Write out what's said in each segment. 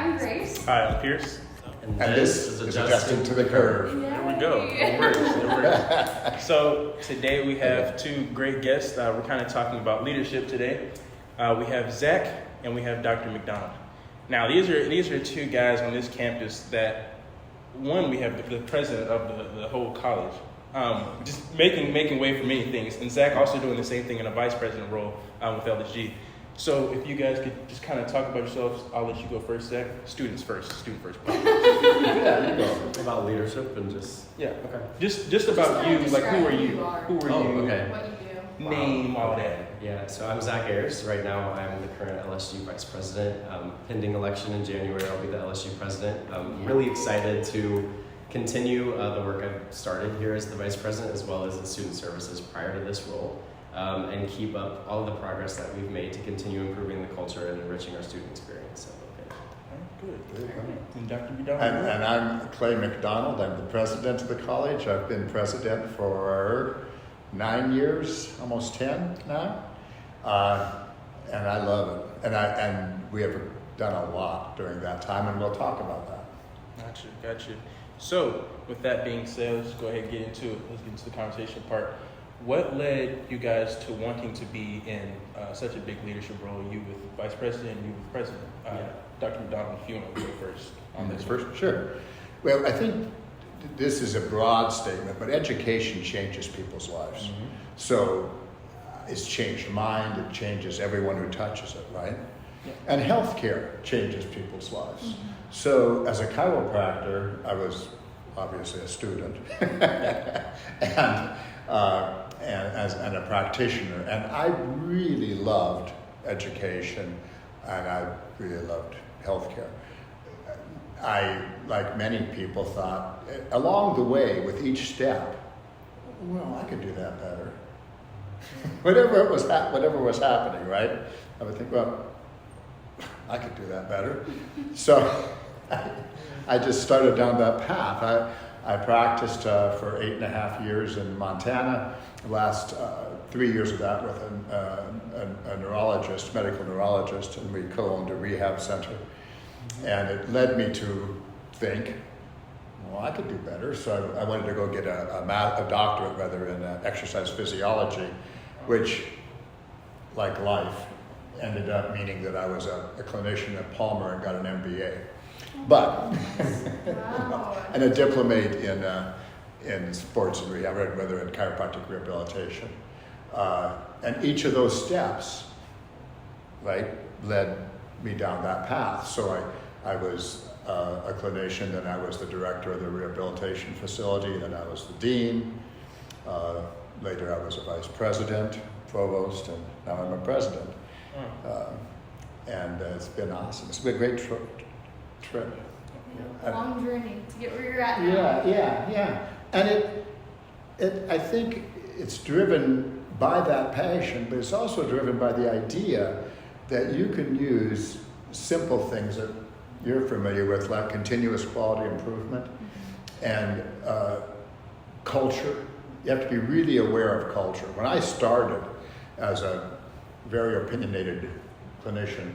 I'm Grace. Hi, I'm Pierce. And this is Adjusting to the Curve. Yay. There we go. It works. So today we have two great guests. We're kind of talking about leadership today. We have Zach and we have Dr. McDonald. Now these are two guys on this campus that, one, we have the president of the whole college, just making way for many things, and Zach also doing the same thing in a vice president role with LSG. So if you guys could just kind of talk about yourselves, I'll let you go first, Zach. Student first. Yeah, you go. About leadership and just... Yeah. Okay. Just about you, like who are you? Who are you? Okay. What you do. Name, all that. Yeah, so I'm Zach Ayres. Right now I'm the current LSU Vice President. Pending election in January, I'll be the LSU President. I'm really excited to continue the work I've started here as the Vice President, as well as in student services prior to this role. And keep up all of the progress that we've made to continue improving the culture and enriching our student experience. So, Good. And Dr. McDonald? And I'm Clay McDonald. I'm the president of the college. I've been president for 9 years, almost 10 now. And I love it. And we have done a lot during that time, and we'll talk about that. Gotcha. So, with that being said, let's go ahead and get into it. Let's get into the conversation part. What led you guys to wanting to be in such a big leadership role? You with vice president, you with president. Dr. McDonald, if you want to go first on this. First, sure. Well, I think this is a broad statement, but education changes people's lives. Mm-hmm. So it's changed mine, it changes everyone who touches it, right? Yeah. And healthcare changes people's lives. Mm-hmm. So as a chiropractor, I was obviously a student, and a practitioner, and I really loved education, and I really loved healthcare. I, like many people, thought along the way with each step, well, I could do that better. whatever was happening, right? I would think, well, I could do that better. So I just started down that path. I practiced for 8.5 years in Montana. The last 3 years of that with a neurologist, medical neurologist, and we co-owned a rehab center. And it led me to think, well, I could do better. So I wanted to go get a doctorate, rather, in exercise physiology, which, like life, ended up meaning that I was a clinician at Palmer and got an MBA. But, Wow. and a diplomate in sports and rehab, whether in chiropractic rehabilitation. And each of those steps, right, led me down that path. So I was a clinician, then I was the director of the rehabilitation facility, then I was the dean. Later I was a vice president, provost, and now I'm a president. And it's been awesome. It's been a great trip. A long journey to get where you're at now. Yeah. And I think it's driven by that passion, but it's also driven by the idea that you can use simple things that you're familiar with, like continuous quality improvement and culture. You have to be really aware of culture. When I started as a very opinionated clinician,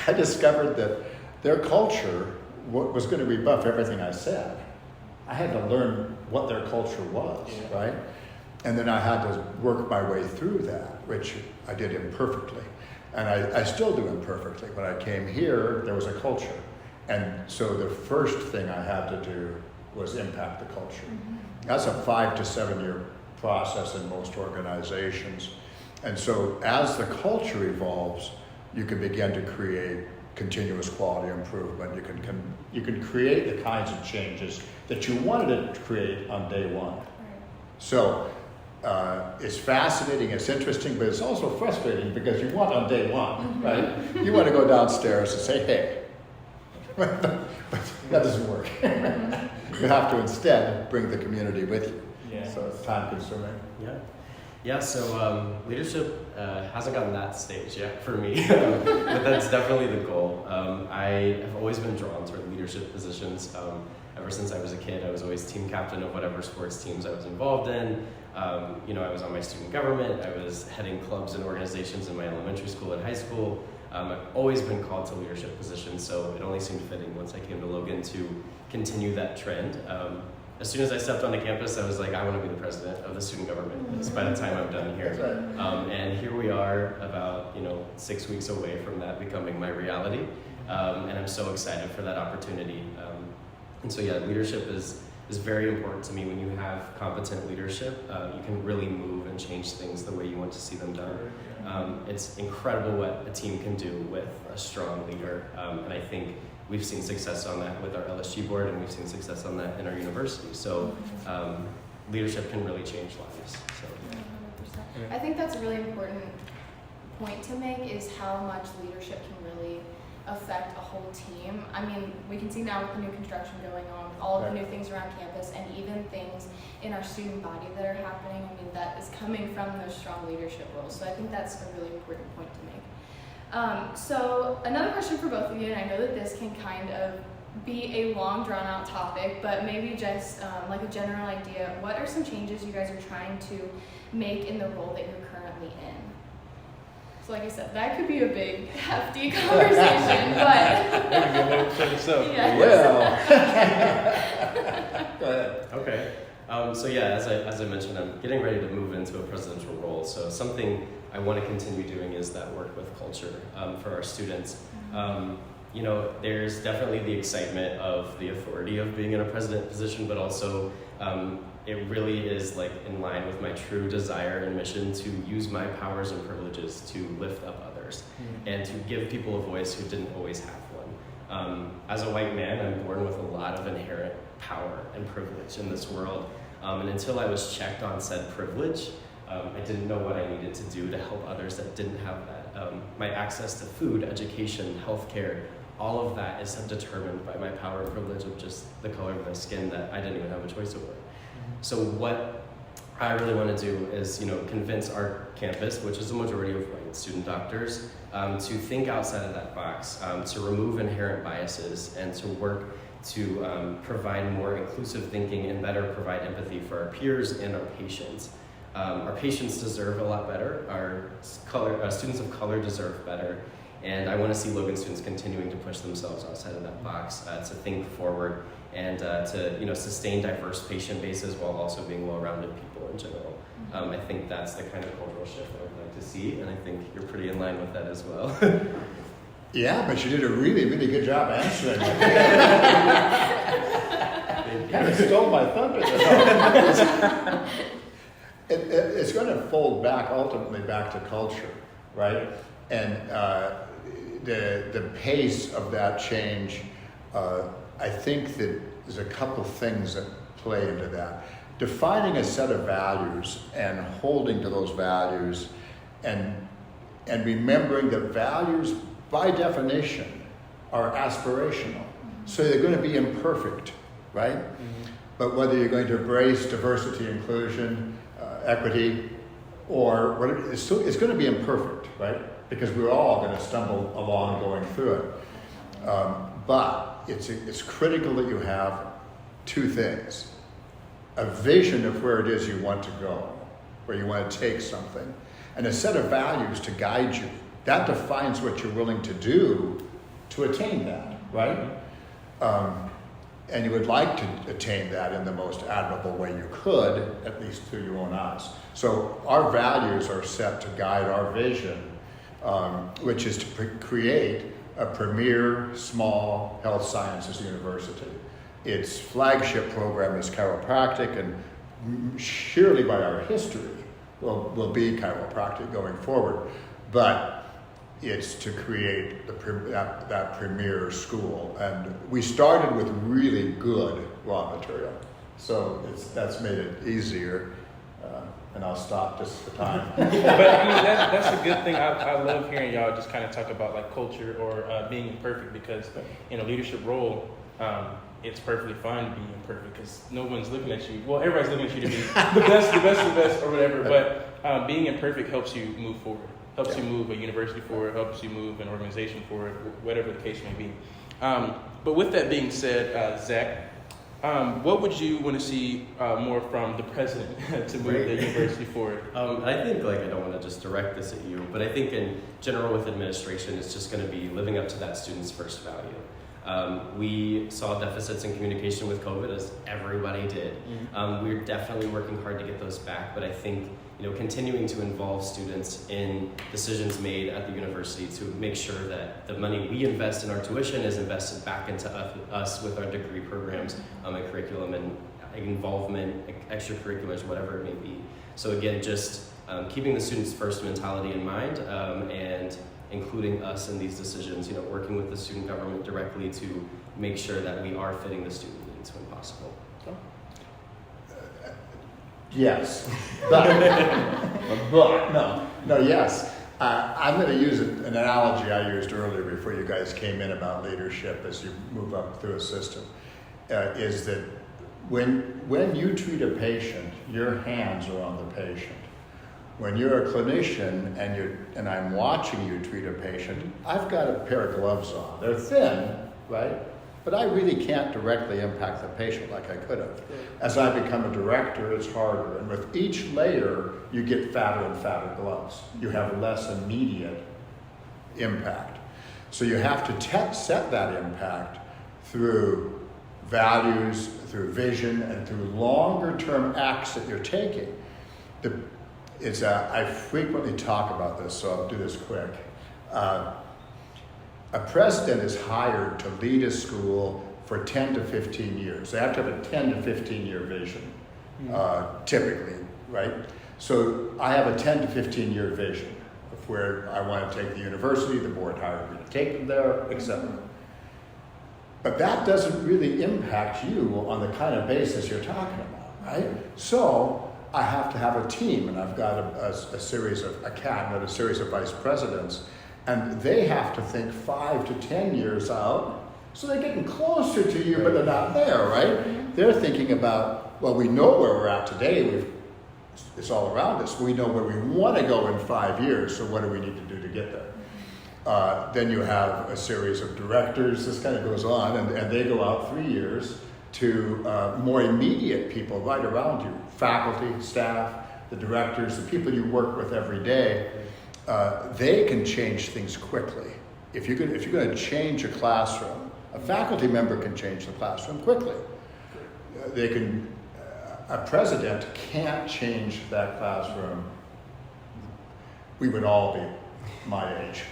I discovered that their culture was going to rebuff everything I said. I had to learn what their culture was, right? And then I had to work my way through that, which I did imperfectly. And I still do imperfectly. When I came here, there was a culture. And so the first thing I had to do was impact the culture. Mm-hmm. That's a 5 to 7 year process in most organizations. And so as the culture evolves, you can begin to create continuous quality improvement. You can create the kinds of changes that you wanted to create on day one. Right. So it's fascinating, it's interesting, but it's also frustrating because you want on day one, right? You want to go downstairs and say, hey, but that doesn't work. You have to instead bring the community with you. Yeah. So it's time consuming. Yeah, so leadership hasn't gotten that stage yet for me, but that's definitely the goal. I have always been drawn toward leadership positions. Ever since I was a kid, I was always team captain of whatever sports teams I was involved in. I was on my student government. I was heading clubs and organizations in my elementary school and high school. I've always been called to leadership positions, so it only seemed fitting once I came to Logan to continue that trend. As soon as I stepped onto campus, I was like, I want to be the president of the student government. That's by the time I'm done here. And here we are about 6 weeks away from that becoming my reality. And I'm so excited for that opportunity. And so yeah, leadership is very important to me. When you have competent leadership, you can really move and change things the way you want to see them done. It's incredible what a team can do with a strong leader. And I think we've seen success on that with our LSG board, and we've seen success on that in our university. So leadership can really change lives. So. 100%. I think that's a really important point to make, is how much leadership can really affect a whole team. I mean, we can see now with the new construction going on, with all of the new things around campus, and even things in our student body that are happening. I mean, that is coming from those strong leadership roles. So I think that's a really important point to make. So another question for both of you, and I know that this can kind of be a long, drawn-out topic, but maybe just like a general idea. What are some changes you guys are trying to make in the role that you're currently in? So like I said, that could be a big, hefty conversation, but... Well, go ahead. Okay. So yeah, as I mentioned, I'm getting ready to move into a presidential role. So something I want to continue doing is that work with culture for our students. There's definitely the excitement of the authority of being in a president position, but also it really is like in line with my true desire and mission to use my powers and privileges to lift up others and to give people a voice who didn't always have one. As a white man, I'm born with a lot of inherent power and privilege in this world. And until I was checked on said privilege, I didn't know what I needed to do to help others that didn't have that. My access to food, education, healthcare, all of that is determined by my power and privilege of just the color of my skin that I didn't even have a choice over. So what I really want to do is, convince our campus, which is a majority of white student doctors, to think outside of that box, to remove inherent biases, and to work to provide more inclusive thinking and better provide empathy for our peers and our patients. Our patients deserve a lot better. Our students of color deserve better. And I want to see Logan students continuing to push themselves outside of that box, to think forward and to sustain diverse patient bases while also being well-rounded people in general. I think that's the kind of cultural shift I would like to see, and I think you're pretty in line with that as well. Yeah, but you did a really, really good job answering it. Kind of stole my thunder. It's going to fold back, ultimately back to culture, right? And the pace of that change, I think that there's a couple things that play into that. Defining a set of values and holding to those values, and remembering that values, by definition, are aspirational. So they're going to be imperfect, right? Mm-hmm. But whether you're going to embrace diversity, inclusion, equity, or whatever, it's going to be imperfect, right? Because we're all going to stumble along going through it. But it's critical that you have two things. A vision of where it is you want to go, where you want to take something, and a set of values to guide you. That defines what you're willing to do to attain that, right? And you would like to attain that in the most admirable way you could, at least through your own eyes. So our values are set to guide our vision, which is to create a premier small health sciences university. Its flagship program is chiropractic, and surely by our history will be chiropractic going forward. But it's to create that premier school. And we started with really good raw material. So that's made it easier. And I'll stop just for time. But I mean, that's a good thing. I love hearing y'all just kind of talk about like culture or being imperfect, because in a leadership role, it's perfectly fine to be imperfect because no one's looking at you. Well, everybody's looking at you to be the best, or whatever. But being imperfect helps you move forward. Helps you move a university forward, helps you move an organization forward, whatever the case may be. But with that being said, Zach, What would you want to see more from the president to move the university forward? I think, like, I don't want to just direct this at you, but I think in general with administration, it's just going to be living up to that student's first value. We saw deficits in communication with COVID, as everybody did. We're definitely working hard to get those back, but I think continuing to involve students in decisions made at the university to make sure that the money we invest in our tuition is invested back into us with our degree programs and curriculum and involvement, extracurriculars, whatever it may be. So again, just keeping the students' first mentality in mind and including us in these decisions, working with the student government directly to make sure that we are fitting the student needs when possible. Yes, but yes. I'm going to use an analogy I used earlier before you guys came in about leadership as you move up through a system, is that when you treat a patient, your hands are on the patient. When you're a clinician and I'm watching you treat a patient, I've got a pair of gloves on. They're thin, right? But I really can't directly impact the patient like I could have. As I become a director, it's harder. And with each layer, you get fatter and fatter gloves. You have less immediate impact. So you have to set that impact through values, through vision, and through longer term acts that you're taking. I frequently talk about this, so I'll do this quick. A president is hired to lead a school for 10 to 15 years. They have to have a 10 to 15 year vision, typically, right? So I have a 10 to 15 year vision of where I want to take the university, the board hired me to take them there, etc. But that doesn't really impact you on the kind of basis you're talking about, right? So I have to have a team, and I've got a series of, a cabinet, a series of vice presidents, and they have to think 5 to 10 years out, so they're getting closer to you, but they're not there, right? They're thinking about, well, we know where we're at today, it's all around us, we know where we want to go in 5 years, so what do we need to do to get there? Then you have a series of directors, this kind of goes on, and they go out 3 years to more immediate people right around you, faculty, staff, the directors, the people you work with every day. They can change things quickly. If you're going to change a classroom, a faculty member can change the classroom quickly. A president can't change that classroom. We would all be my age.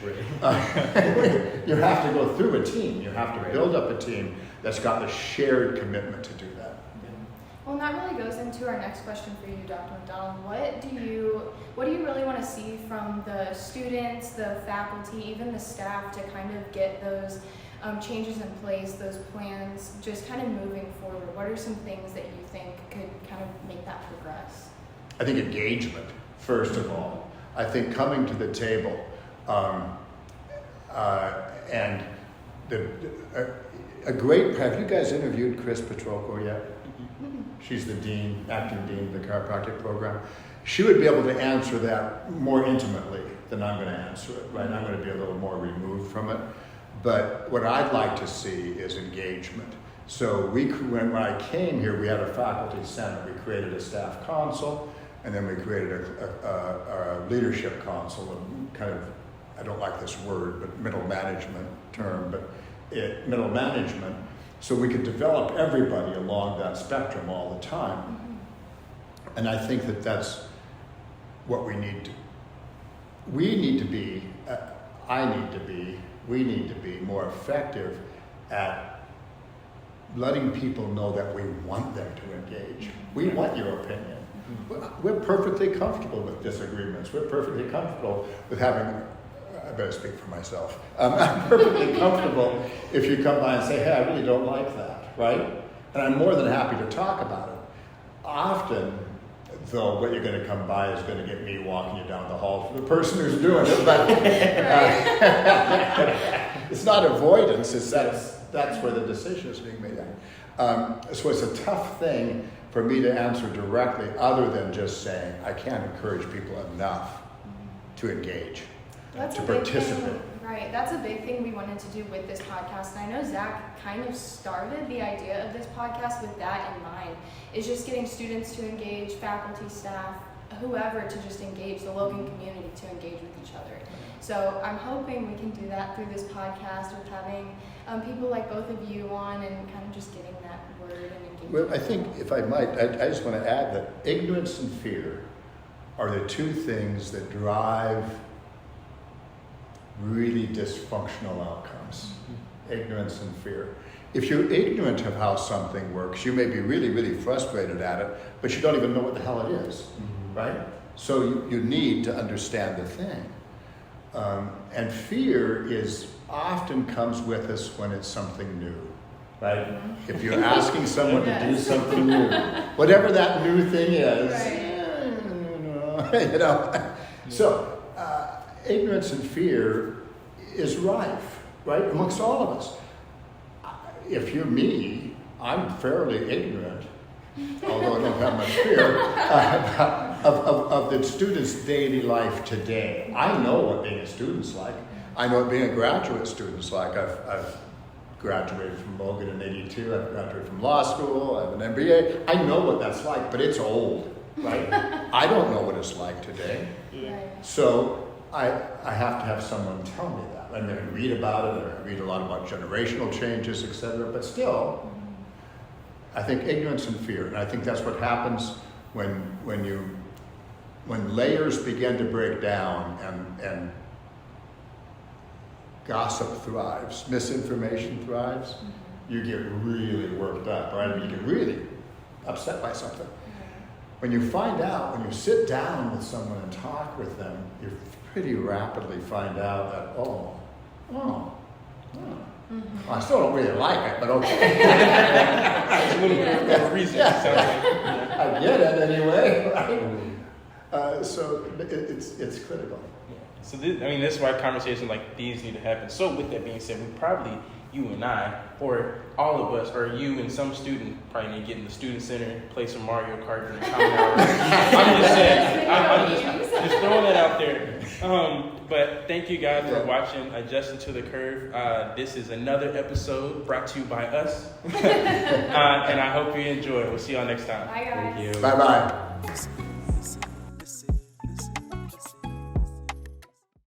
You have to go through a team. You have to build up a team that's got the shared commitment to do that. Well, and that really goes into our next question for you, Dr. McDonald. What do you really want to see from the students, the faculty, even the staff to kind of get those changes in place, those plans, just kind of moving forward? What are some things that you think could kind of make that progress? I think engagement, first of all. I think coming to the table and have you guys interviewed Chris Petrocco yet? She's the dean, acting dean of the chiropractic program. She would be able to answer that more intimately than I'm going to answer it, right? I'm going to be a little more removed from it. But what I'd like to see is engagement. So when I came here, we had a faculty senate. We created a staff council, and then we created a leadership council, a kind of, I don't like this word, but middle management term, but middle management, so we could develop everybody along that spectrum all the time. And I think that's what we need to be, we need to be more effective at letting people know that we want them to engage. We want your opinion. We're perfectly comfortable with disagreements. We're perfectly comfortable with having, I better speak for myself. I'm perfectly comfortable if you come by and say, hey, I really don't like that, right? And I'm more than happy to talk about it. Often, though, what you're going to come by is going to get me walking you down the hall for the person who's doing it, but it's not avoidance, that's where the decision is being made. So it's a tough thing for me to answer directly, other than just saying I can't encourage people enough to engage, to participate. Right, that's a big thing we wanted to do with this podcast, and I know Zach kind of started the idea of this podcast with that in mind, is just getting students to engage, faculty, staff, whoever to just engage, the Logan community to engage with each other. So I'm hoping we can do that through this podcast with having people like both of you on and kind of just getting that word and engagement. Well, I think, if I might, I just want to add that ignorance and fear are the two things that drive really dysfunctional outcomes. Ignorance and fear. If you're ignorant of how something works, you may be really, really frustrated at it, but you don't even know what the hell it is, right? So you need to understand the thing. And fear often comes with us when it's something new, right? If you're asking someone to do something new, whatever that new thing is, you know. So ignorance and fear is rife, right, amongst all of us. If you're me, I'm fairly ignorant, although I don't have much fear, of the student's daily life today. I know what being a student's like. I know what being a graduate student's like. I've graduated from Logan in '82. I've graduated from law school. I have an MBA. I know what that's like, but it's old, right? I don't know what it's like today. So I have to have someone tell me that. I mean, I read about it, or I read a lot about generational changes, etc. But still, I think ignorance and fear, and I think that's what happens when layers begin to break down and gossip thrives, misinformation thrives, you get really worked up, right? You get really upset by something. When you find out, when you sit down with someone and talk with them, you pretty rapidly find out that, I still don't really like it, but okay. There's a little bit of a reason. I get it anyway, right? So it's critical. So that's why conversations like these need to happen. So with that being said, we probably, you and I, or all of us, or you and some student, probably need to get in the student center, play some Mario Kart during the common hour. I'm just saying, I'm just throwing that out there. But thank you guys for watching Adjusting to the Curve. This is another episode brought to you by us. And I hope you enjoy it. We'll see y'all next time. Bye, guys. Thank you. Bye-bye.